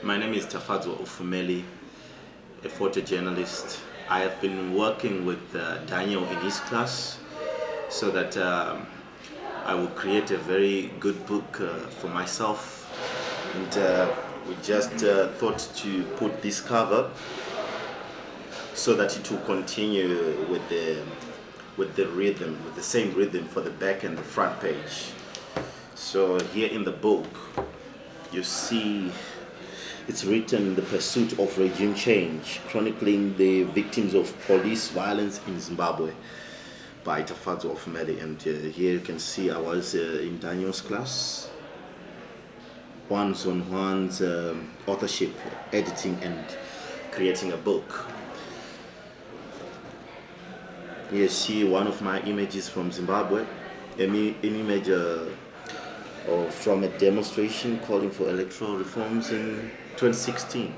My name is Tafadzwa Ufumeli, a photojournalist. I have been working with Daniel in his class so that I will create a very good book for myself. And we just thought to put this cover so that it will continue with the rhythm, with the same rhythm for the back and the front page. So here in the book, you see it's written "The Pursuit of Regime Change," chronicling the victims of police violence in Zimbabwe by Tafadzwa Ufumeli. And here you can see I was in Daniel's class, ones-on-ones, authorship, editing and creating a book. Here you see one of my images from Zimbabwe, an image from a demonstration calling for electoral reforms in 2016.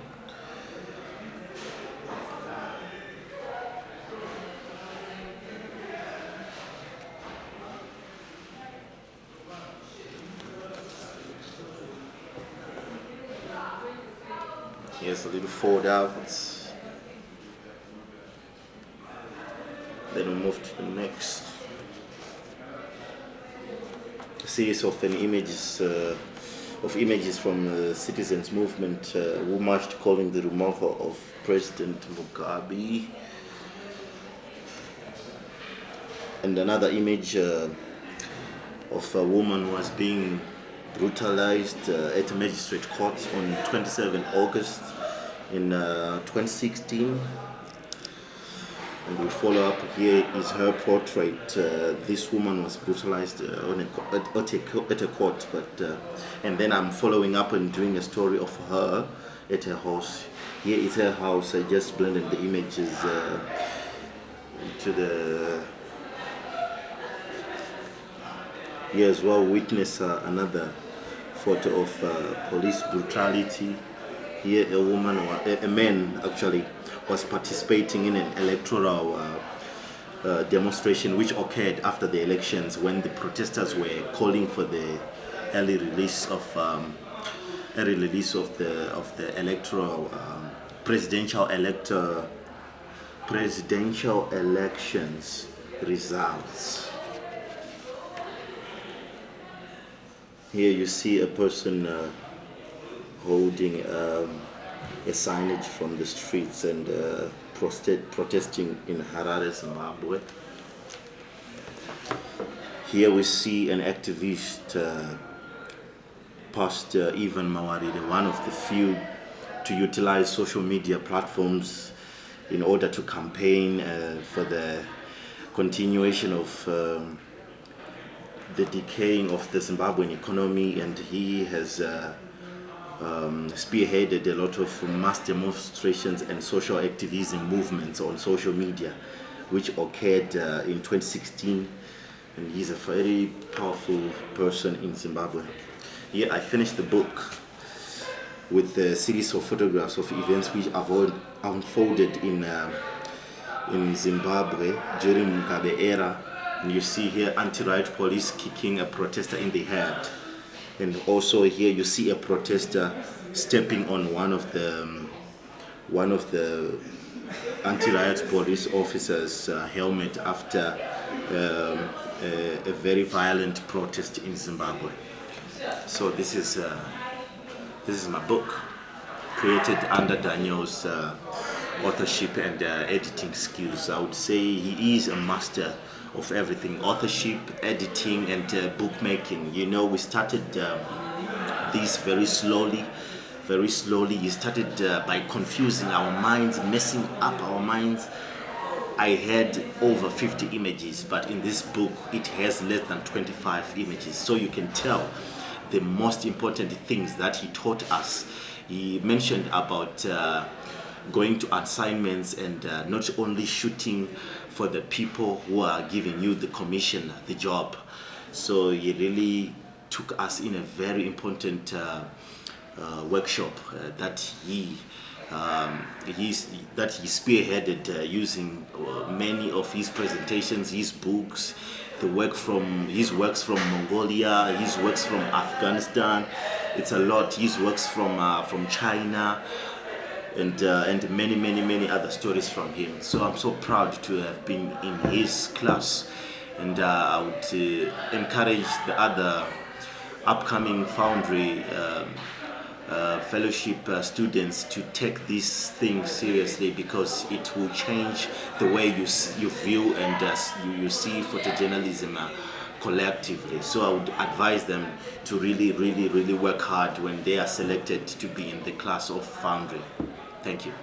Here's a little fold out. Then we move to the next series of images from the citizens movement who marched calling the removal of President Mugabe. And another image of a woman who was being brutalized at a magistrate court on 27 August in 2016. And we follow up. Here is her portrait. This woman was brutalized at a court, and then I'm following up and doing a story of her at her house. Here is her house. I just blended the images to the. Here as well, witness another photo of police brutality. Here a man actually was participating in an electoral demonstration which occurred after the elections, when the protesters were calling for the early release of the electoral presidential elections results. Here you see a person holding a signage from the streets and protesting in Harare, Zimbabwe. Here we see an activist, Pastor Ivan Mawarire, one of the few to utilize social media platforms in order to campaign for the continuation of the decaying of the Zimbabwean economy, and he has spearheaded a lot of mass demonstrations and social activism movements on social media, which occurred in 2016, and he's a very powerful person in Zimbabwe. Here I finished the book with a series of photographs of events which unfolded in Zimbabwe during Mugabe era. And you see here anti-riot police kicking a protester in the head. And also here you see a protester stepping on one of the anti-riot police officers' helmet after a very violent protest in Zimbabwe. So this is my book, created under Daniel's authorship and editing skills. I would say he is a master of everything: authorship, editing, and bookmaking. You know, we started this very slowly. He started by confusing our minds, messing up our minds. I had over 50 images, but in this book it has less than 25 images. So you can tell the most important things that he taught us. He mentioned about going to assignments and not only shooting for the people who are giving you the commission, the job. So he really took us in a very important workshop that he spearheaded using many of his presentations, his books, his works from Mongolia, his works from Afghanistan, It's a lot. His works from China, and many other stories from him. So I'm so proud to have been in his class, and I would encourage the other upcoming Foundry fellowship students to take this thing seriously, because it will change the way you view and you see photojournalism collectively. So I would advise them to really work hard when they are selected to be in the class of Foundry. Thank you.